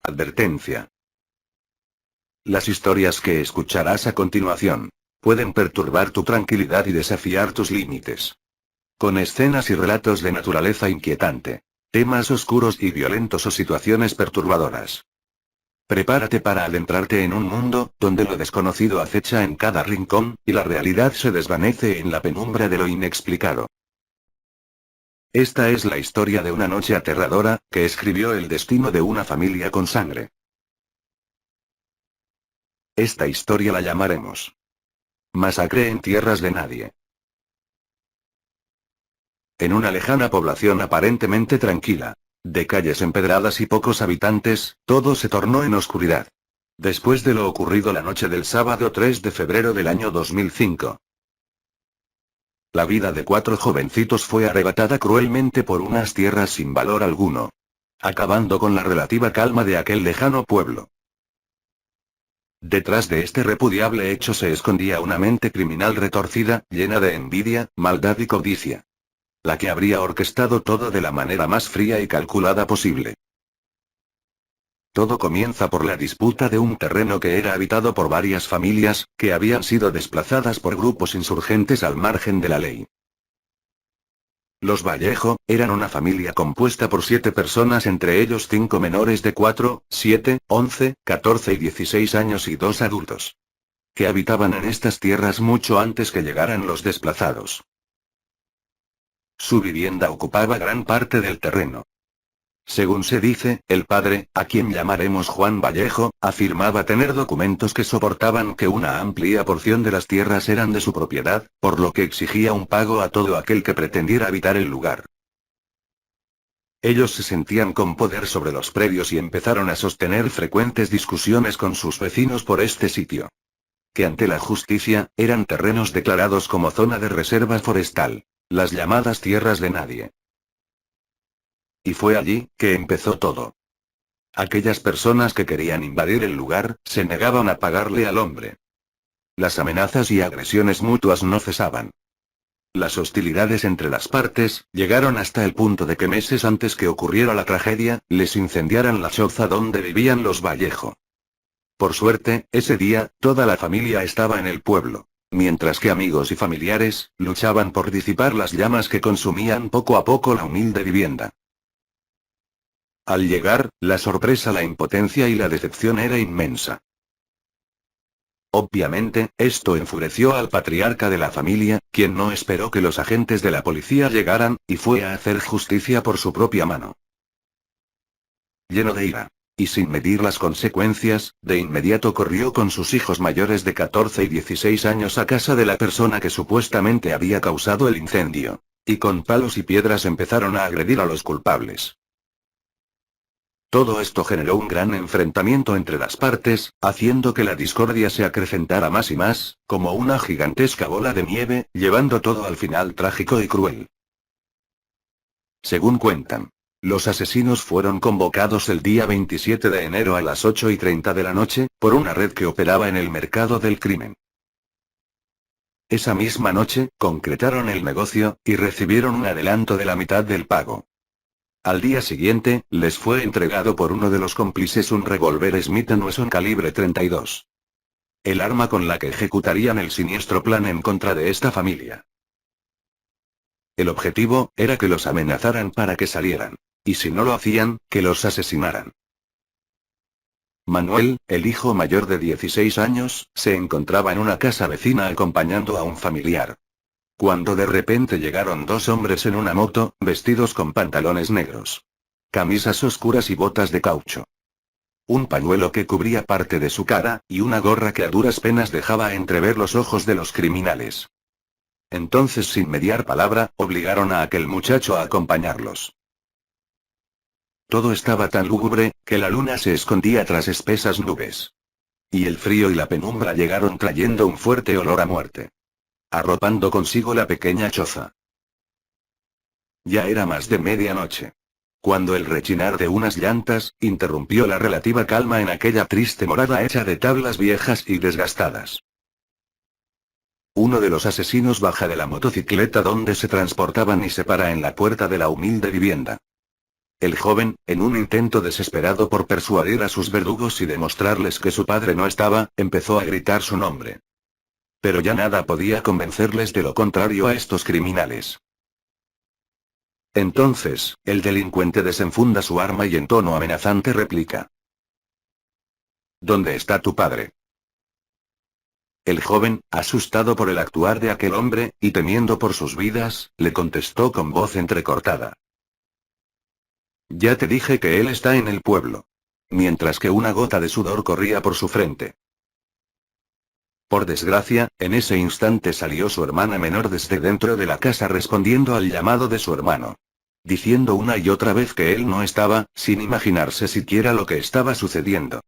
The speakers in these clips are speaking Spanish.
Advertencia. Las historias que escucharás a continuación pueden perturbar tu tranquilidad y desafiar tus límites. Con escenas y relatos de naturaleza inquietante, temas oscuros y violentos o situaciones perturbadoras. Prepárate para adentrarte en un mundo donde lo desconocido acecha en cada rincón, y la realidad se desvanece en la penumbra de lo inexplicado. Esta es la historia de una noche aterradora, que escribió el destino de una familia con sangre. Esta historia la llamaremos Masacre en tierras de nadie. En una lejana población aparentemente tranquila, de calles empedradas y pocos habitantes, todo se tornó en oscuridad. Después de lo ocurrido la noche del sábado 3 de febrero del año 2005. La vida de 4 jovencitos fue arrebatada cruelmente por unas tierras sin valor alguno, acabando con la relativa calma de aquel lejano pueblo. Detrás de este repudiable hecho se escondía una mente criminal retorcida, llena de envidia, maldad y codicia. La que habría orquestado todo de la manera más fría y calculada posible. Todo comienza por la disputa de un terreno que era habitado por varias familias, que habían sido desplazadas por grupos insurgentes al margen de la ley. Los Vallejo eran una familia compuesta por 7 personas, entre ellos 5 menores de 4, 7, 11, 14 y 16 años y 2 adultos. Que habitaban en estas tierras mucho antes que llegaran los desplazados. Su vivienda ocupaba gran parte del terreno. Según se dice, el padre, a quien llamaremos Juan Vallejo, afirmaba tener documentos que soportaban que una amplia porción de las tierras eran de su propiedad, por lo que exigía un pago a todo aquel que pretendiera habitar el lugar. Ellos se sentían con poder sobre los predios y empezaron a sostener frecuentes discusiones con sus vecinos por este sitio. Que ante la justicia, eran terrenos declarados como zona de reserva forestal, las llamadas tierras de nadie. Y fue allí que empezó todo. Aquellas personas que querían invadir el lugar, se negaban a pagarle al hombre. Las amenazas y agresiones mutuas no cesaban. Las hostilidades entre las partes, llegaron hasta el punto de que meses antes que ocurriera la tragedia, les incendiaran la choza donde vivían los Vallejo. Por suerte, ese día, toda la familia estaba en el pueblo, mientras que amigos y familiares, luchaban por disipar las llamas que consumían poco a poco la humilde vivienda. Al llegar, la sorpresa, la impotencia y la decepción era inmensa. Obviamente, esto enfureció al patriarca de la familia, quien no esperó que los agentes de la policía llegaran, y fue a hacer justicia por su propia mano. Lleno de ira, y sin medir las consecuencias, de inmediato corrió con sus hijos mayores de 14 y 16 años a casa de la persona que supuestamente había causado el incendio, y con palos y piedras empezaron a agredir a los culpables. Todo esto generó un gran enfrentamiento entre las partes, haciendo que la discordia se acrecentara más y más, como una gigantesca bola de nieve, llevando todo al final trágico y cruel. Según cuentan, los asesinos fueron convocados el día 27 de enero a las 8:30 de la noche, por una red que operaba en el mercado del crimen. Esa misma noche, concretaron el negocio, y recibieron un adelanto de la mitad del pago. Al día siguiente, les fue entregado por uno de los cómplices un revólver Smith & Wesson calibre 32. El arma con la que ejecutarían el siniestro plan en contra de esta familia. El objetivo, era que los amenazaran para que salieran. Y si no lo hacían, que los asesinaran. Manuel, el hijo mayor de 16 años, se encontraba en una casa vecina acompañando a un familiar. Cuando de repente llegaron 2 hombres en una moto, vestidos con pantalones negros, camisas oscuras y botas de caucho. Un pañuelo que cubría parte de su cara, y una gorra que a duras penas dejaba entrever los ojos de los criminales. Entonces, sin mediar palabra, obligaron a aquel muchacho a acompañarlos. Todo estaba tan lúgubre, que la luna se escondía tras espesas nubes. Y el frío y la penumbra llegaron trayendo un fuerte olor a muerte, arropando consigo la pequeña choza. Ya era más de medianoche, cuando el rechinar de unas llantas interrumpió la relativa calma en aquella triste morada hecha de tablas viejas y desgastadas. Uno de los asesinos baja de la motocicleta donde se transportaban y se para en la puerta de la humilde vivienda. El joven, en un intento desesperado por persuadir a sus verdugos y demostrarles que su padre no estaba, empezó a gritar su nombre. Pero ya nada podía convencerles de lo contrario a estos criminales. Entonces, el delincuente desenfunda su arma y en tono amenazante replica: ¿Dónde está tu padre? El joven, asustado por el actuar de aquel hombre, y temiendo por sus vidas, le contestó con voz entrecortada: Ya te dije que él está en el pueblo. Mientras que una gota de sudor corría por su frente. Por desgracia, en ese instante salió su hermana menor desde dentro de la casa respondiendo al llamado de su hermano. Diciendo una y otra vez que él no estaba, sin imaginarse siquiera lo que estaba sucediendo.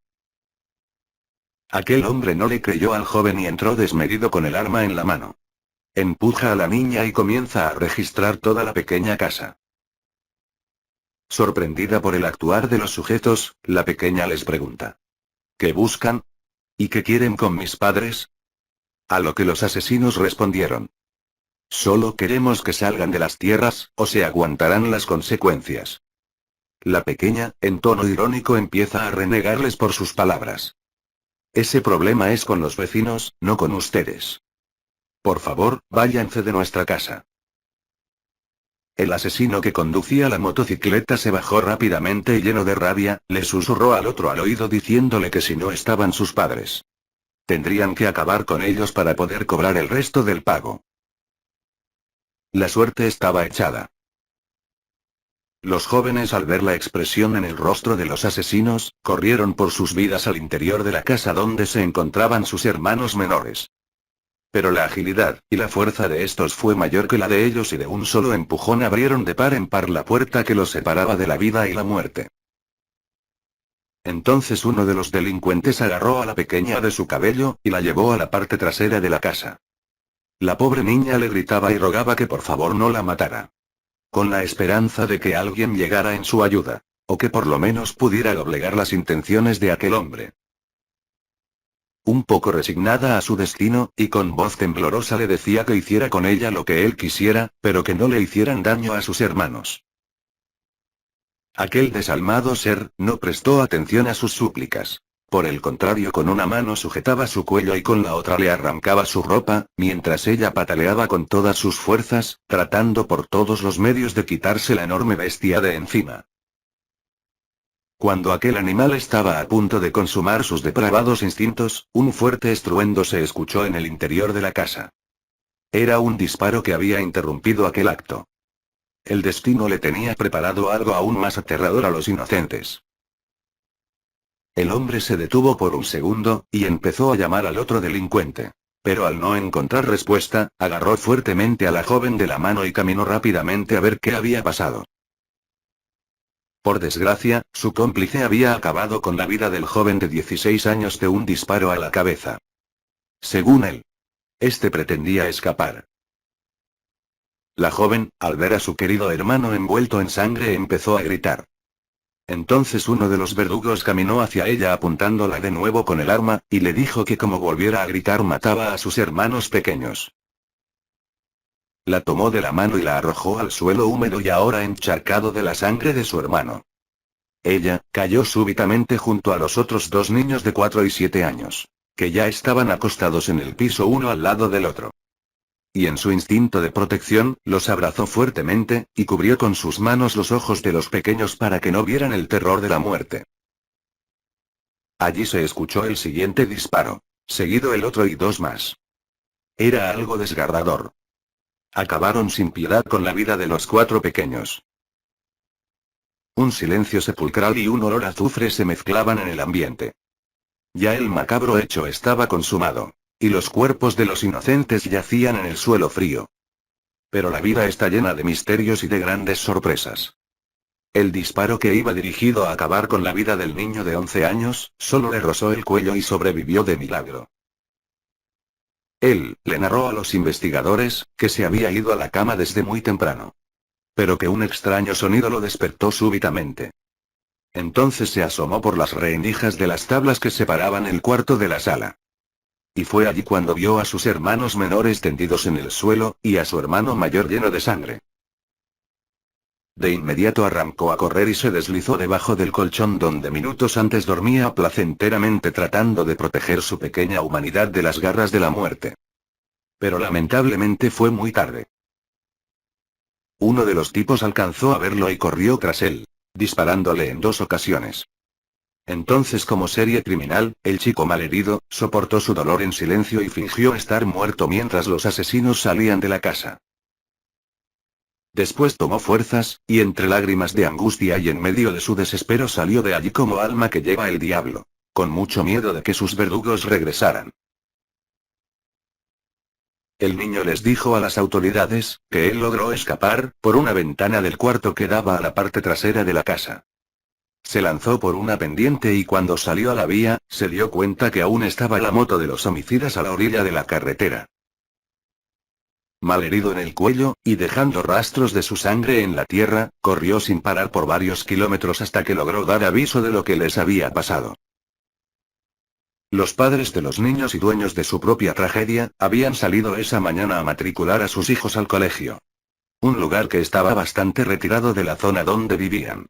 Aquel hombre no le creyó al joven y entró desmedido con el arma en la mano. Empuja a la niña y comienza a registrar toda la pequeña casa. Sorprendida por el actuar de los sujetos, la pequeña les pregunta: ¿Qué buscan? ¿Y qué quieren con mis padres? A lo que los asesinos respondieron: Solo queremos que salgan de las tierras, o se aguantarán las consecuencias. La pequeña, en tono irónico, empieza a renegarles por sus palabras. Ese problema es con los vecinos, no con ustedes. Por favor, váyanse de nuestra casa. El asesino que conducía la motocicleta se bajó rápidamente y lleno de rabia, le susurró al otro al oído diciéndole que si no estaban sus padres, tendrían que acabar con ellos para poder cobrar el resto del pago. La suerte estaba echada. Los jóvenes, al ver la expresión en el rostro de los asesinos, corrieron por sus vidas al interior de la casa donde se encontraban sus hermanos menores. Pero la agilidad y la fuerza de estos fue mayor que la de ellos y de un solo empujón abrieron de par en par la puerta que los separaba de la vida y la muerte. Entonces uno de los delincuentes agarró a la pequeña de su cabello, y la llevó a la parte trasera de la casa. La pobre niña le gritaba y rogaba que por favor no la matara. Con la esperanza de que alguien llegara en su ayuda. O que por lo menos pudiera doblegar las intenciones de aquel hombre. Un poco resignada a su destino, y con voz temblorosa le decía que hiciera con ella lo que él quisiera, pero que no le hicieran daño a sus hermanos. Aquel desalmado ser, no prestó atención a sus súplicas. Por el contrario, con una mano sujetaba su cuello y con la otra le arrancaba su ropa, mientras ella pataleaba con todas sus fuerzas, tratando por todos los medios de quitarse la enorme bestia de encima. Cuando aquel animal estaba a punto de consumar sus depravados instintos, un fuerte estruendo se escuchó en el interior de la casa. Era un disparo que había interrumpido aquel acto. El destino le tenía preparado algo aún más aterrador a los inocentes. El hombre se detuvo por un segundo, y empezó a llamar al otro delincuente. Pero al no encontrar respuesta, agarró fuertemente a la joven de la mano y caminó rápidamente a ver qué había pasado. Por desgracia, su cómplice había acabado con la vida del joven de 16 años de un disparo a la cabeza. Según él, este pretendía escapar. La joven, al ver a su querido hermano envuelto en sangre, empezó a gritar. Entonces uno de los verdugos caminó hacia ella apuntándola de nuevo con el arma, y le dijo que como volviera a gritar mataba a sus hermanos pequeños. La tomó de la mano y la arrojó al suelo húmedo y ahora encharcado de la sangre de su hermano. Ella, cayó súbitamente junto a los otros dos niños de 4 y 7 años, que ya estaban acostados en el piso uno al lado del otro. Y en su instinto de protección, los abrazó fuertemente, y cubrió con sus manos los ojos de los pequeños para que no vieran el terror de la muerte. Allí se escuchó el siguiente disparo, seguido el otro y dos más. Era algo desgarrador. Acabaron sin piedad con la vida de los 4 pequeños. Un silencio sepulcral y un olor a azufre se mezclaban en el ambiente. Ya el macabro hecho estaba consumado. Y los cuerpos de los inocentes yacían en el suelo frío. Pero la vida está llena de misterios y de grandes sorpresas. El disparo que iba dirigido a acabar con la vida del niño de 11 años, solo le rozó el cuello y sobrevivió de milagro. Él, le narró a los investigadores, que se había ido a la cama desde muy temprano. Pero que un extraño sonido lo despertó súbitamente. Entonces se asomó por las rendijas de las tablas que separaban el cuarto de la sala. Y fue allí cuando vio a sus hermanos menores tendidos en el suelo, y a su hermano mayor lleno de sangre. De inmediato arrancó a correr y se deslizó debajo del colchón donde minutos antes dormía placenteramente tratando de proteger su pequeña humanidad de las garras de la muerte. Pero lamentablemente fue muy tarde. Uno de los tipos alcanzó a verlo y corrió tras él, disparándole en 2 ocasiones. Entonces, como serie criminal, el chico malherido soportó su dolor en silencio y fingió estar muerto mientras los asesinos salían de la casa. Después tomó fuerzas, y entre lágrimas de angustia y en medio de su desespero salió de allí como alma que lleva el diablo, con mucho miedo de que sus verdugos regresaran. El niño les dijo a las autoridades que él logró escapar por una ventana del cuarto que daba a la parte trasera de la casa. Se lanzó por una pendiente y cuando salió a la vía, se dio cuenta que aún estaba la moto de los homicidas a la orilla de la carretera. Malherido en el cuello, y dejando rastros de su sangre en la tierra, corrió sin parar por varios kilómetros hasta que logró dar aviso de lo que les había pasado. Los padres de los niños y dueños de su propia tragedia, habían salido esa mañana a matricular a sus hijos al colegio. Un lugar que estaba bastante retirado de la zona donde vivían.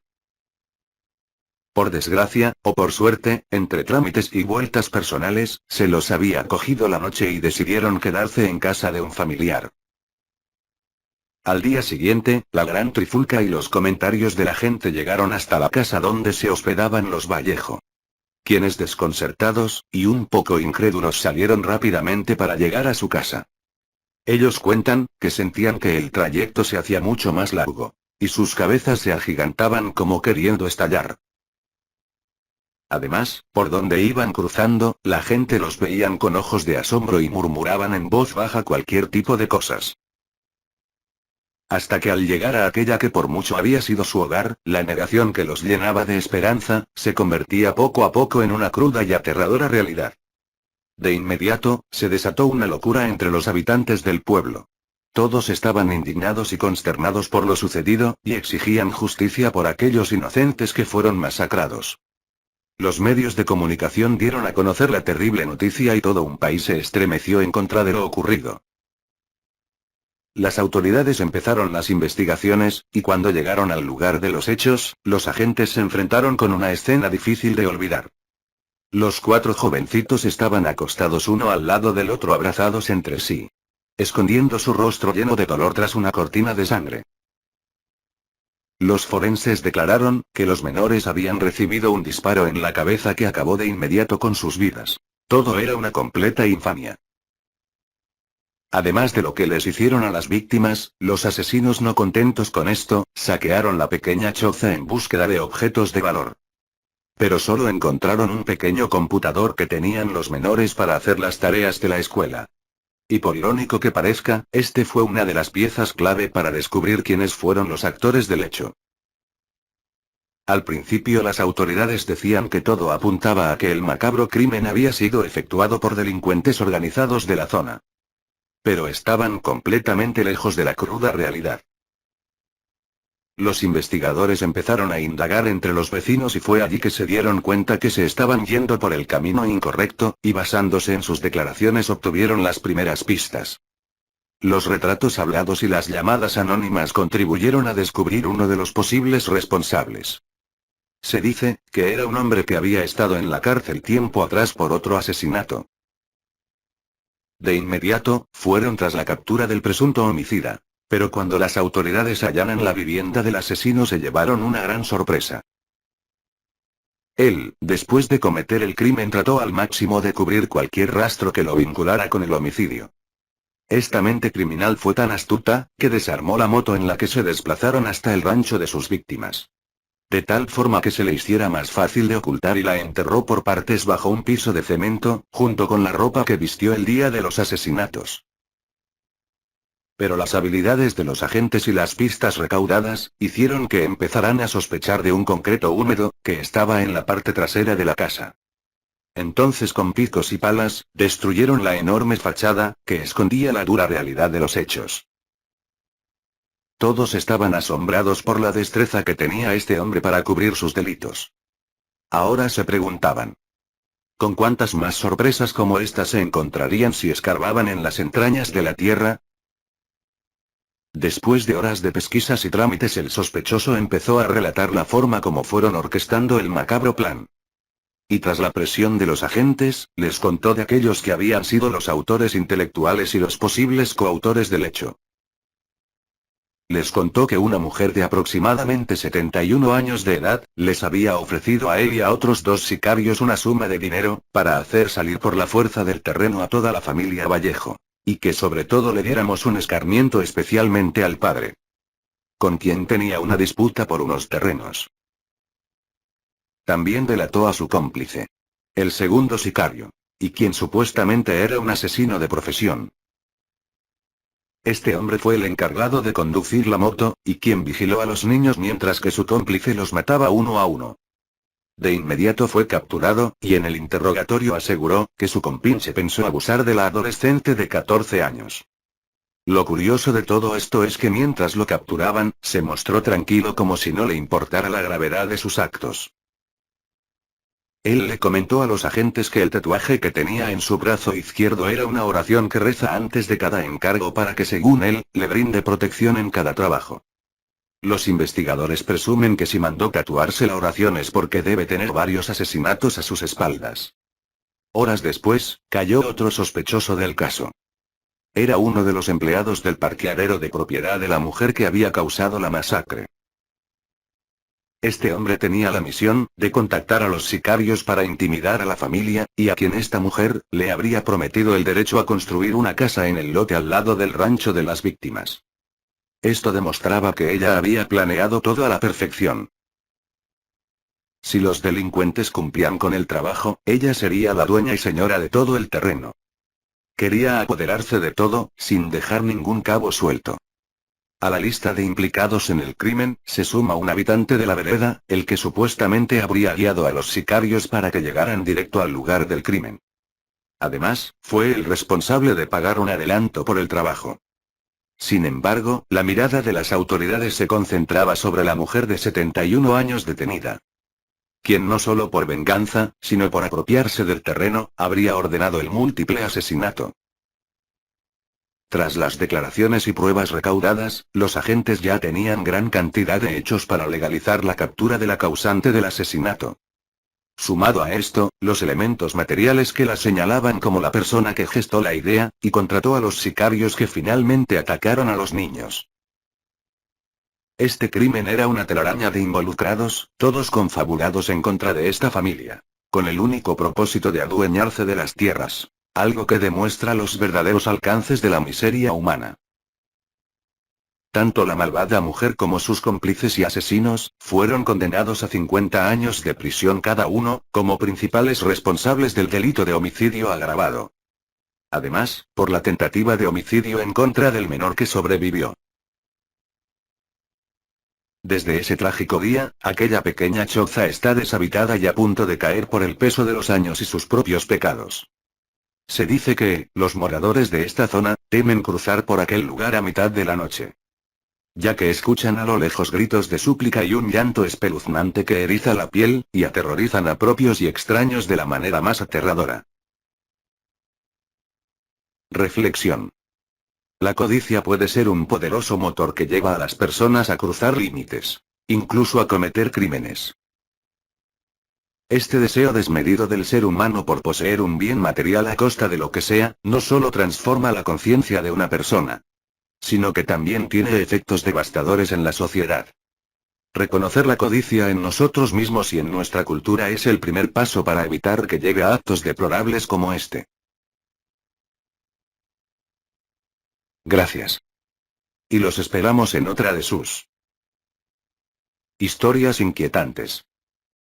Por desgracia, o por suerte, entre trámites y vueltas personales, se los había cogido la noche y decidieron quedarse en casa de un familiar. Al día siguiente, la gran trifulca y los comentarios de la gente llegaron hasta la casa donde se hospedaban los Vallejo. Quienes desconcertados, y un poco incrédulos salieron rápidamente para llegar a su casa. Ellos cuentan, que sentían que el trayecto se hacía mucho más largo. Y sus cabezas se agigantaban como queriendo estallar. Además, por donde iban cruzando, la gente los veían con ojos de asombro y murmuraban en voz baja cualquier tipo de cosas. Hasta que al llegar a aquella que por mucho había sido su hogar, la negación que los llenaba de esperanza, se convertía poco a poco en una cruda y aterradora realidad. De inmediato, se desató una locura entre los habitantes del pueblo. Todos estaban indignados y consternados por lo sucedido, y exigían justicia por aquellos inocentes que fueron masacrados. Los medios de comunicación dieron a conocer la terrible noticia y todo un país se estremeció en contra de lo ocurrido. Las autoridades empezaron las investigaciones, y cuando llegaron al lugar de los hechos, los agentes se enfrentaron con una escena difícil de olvidar. Los 4 jovencitos estaban acostados uno al lado del otro abrazados entre sí, escondiendo su rostro lleno de dolor tras una cortina de sangre. Los forenses declararon que los menores habían recibido un disparo en la cabeza que acabó de inmediato con sus vidas. Todo era una completa infamia. Además de lo que les hicieron a las víctimas, los asesinos no contentos con esto, saquearon la pequeña choza en búsqueda de objetos de valor. Pero solo encontraron un pequeño computador que tenían los menores para hacer las tareas de la escuela. Y por irónico que parezca, este fue una de las piezas clave para descubrir quiénes fueron los actores del hecho. Al principio las autoridades decían que todo apuntaba a que el macabro crimen había sido efectuado por delincuentes organizados de la zona. Pero estaban completamente lejos de la cruda realidad. Los investigadores empezaron a indagar entre los vecinos y fue allí que se dieron cuenta que se estaban yendo por el camino incorrecto, y basándose en sus declaraciones obtuvieron las primeras pistas. Los retratos hablados y las llamadas anónimas contribuyeron a descubrir uno de los posibles responsables. Se dice que era un hombre que había estado en la cárcel tiempo atrás por otro asesinato. De inmediato, fueron tras la captura del presunto homicida. Pero cuando las autoridades allanan la vivienda del asesino se llevaron una gran sorpresa. Él, después de cometer el crimen, trató al máximo de cubrir cualquier rastro que lo vinculara con el homicidio. Esta mente criminal fue tan astuta, que desarmó la moto en la que se desplazaron hasta el rancho de sus víctimas. De tal forma que se le hiciera más fácil de ocultar y la enterró por partes bajo un piso de cemento, junto con la ropa que vistió el día de los asesinatos. Pero las habilidades de los agentes y las pistas recaudadas, hicieron que empezaran a sospechar de un concreto húmedo, que estaba en la parte trasera de la casa. Entonces con picos y palas, destruyeron la enorme fachada, que escondía la dura realidad de los hechos. Todos estaban asombrados por la destreza que tenía este hombre para cubrir sus delitos. Ahora se preguntaban: ¿con cuántas más sorpresas como esta se encontrarían si escarbaban en las entrañas de la tierra? Después de horas de pesquisas y trámites, el sospechoso empezó a relatar la forma como fueron orquestando el macabro plan. Y tras la presión de los agentes, les contó de aquellos que habían sido los autores intelectuales y los posibles coautores del hecho. Les contó que una mujer de aproximadamente 71 años de edad, les había ofrecido a él y a otros 2 sicarios una suma de dinero, para hacer salir por la fuerza del terreno a toda la familia Vallejo. Y que sobre todo le diéramos un escarmiento especialmente al padre, con quien tenía una disputa por unos terrenos. También delató a su cómplice, el segundo sicario, y quien supuestamente era un asesino de profesión. Este hombre fue el encargado de conducir la moto, y quien vigiló a los niños mientras que su cómplice los mataba uno a uno. De inmediato fue capturado, y en el interrogatorio aseguró que su compinche pensó abusar de la adolescente de 14 años. Lo curioso de todo esto es que mientras lo capturaban, se mostró tranquilo como si no le importara la gravedad de sus actos. Él le comentó a los agentes que el tatuaje que tenía en su brazo izquierdo era una oración que reza antes de cada encargo para que, según él, le brinde protección en cada trabajo. Los investigadores presumen que si mandó tatuarse la oración es porque debe tener varios asesinatos a sus espaldas. Horas después, cayó otro sospechoso del caso. Era uno de los empleados del parqueadero de propiedad de la mujer que había causado la masacre. Este hombre tenía la misión de contactar a los sicarios para intimidar a la familia, y a quien esta mujer le habría prometido el derecho a construir una casa en el lote al lado del rancho de las víctimas. Esto demostraba que ella había planeado todo a la perfección. Si los delincuentes cumplían con el trabajo, ella sería la dueña y señora de todo el terreno. Quería apoderarse de todo, sin dejar ningún cabo suelto. A la lista de implicados en el crimen, se suma un habitante de la vereda, el que supuestamente habría guiado a los sicarios para que llegaran directo al lugar del crimen. Además, fue el responsable de pagar un adelanto por el trabajo. Sin embargo, la mirada de las autoridades se concentraba sobre la mujer de 71 años detenida, quien no solo por venganza, sino por apropiarse del terreno, habría ordenado el múltiple asesinato. Tras las declaraciones y pruebas recaudadas, los agentes ya tenían gran cantidad de hechos para legalizar la captura de la causante del asesinato. Sumado a esto, los elementos materiales que la señalaban como la persona que gestó la idea, y contrató a los sicarios que finalmente atacaron a los niños. Este crimen era una telaraña de involucrados, todos confabulados en contra de esta familia, con el único propósito de adueñarse de las tierras, algo que demuestra los verdaderos alcances de la miseria humana. Tanto la malvada mujer como sus cómplices y asesinos, fueron condenados a 50 años de prisión cada uno, como principales responsables del delito de homicidio agravado. Además, por la tentativa de homicidio en contra del menor que sobrevivió. Desde ese trágico día, aquella pequeña choza está deshabitada y a punto de caer por el peso de los años y sus propios pecados. Se dice que, los moradores de esta zona, temen cruzar por aquel lugar a mitad de la noche, ya que escuchan a lo lejos gritos de súplica y un llanto espeluznante que eriza la piel, y aterrorizan a propios y extraños de la manera más aterradora. Reflexión. La codicia puede ser un poderoso motor que lleva a las personas a cruzar límites, incluso a cometer crímenes. Este deseo desmedido del ser humano por poseer un bien material a costa de lo que sea, no solo transforma la conciencia de una persona, sino que también tiene efectos devastadores en la sociedad. Reconocer la codicia en nosotros mismos y en nuestra cultura es el primer paso para evitar que llegue a actos deplorables como este. Gracias. Y los esperamos en otra de sus historias inquietantes.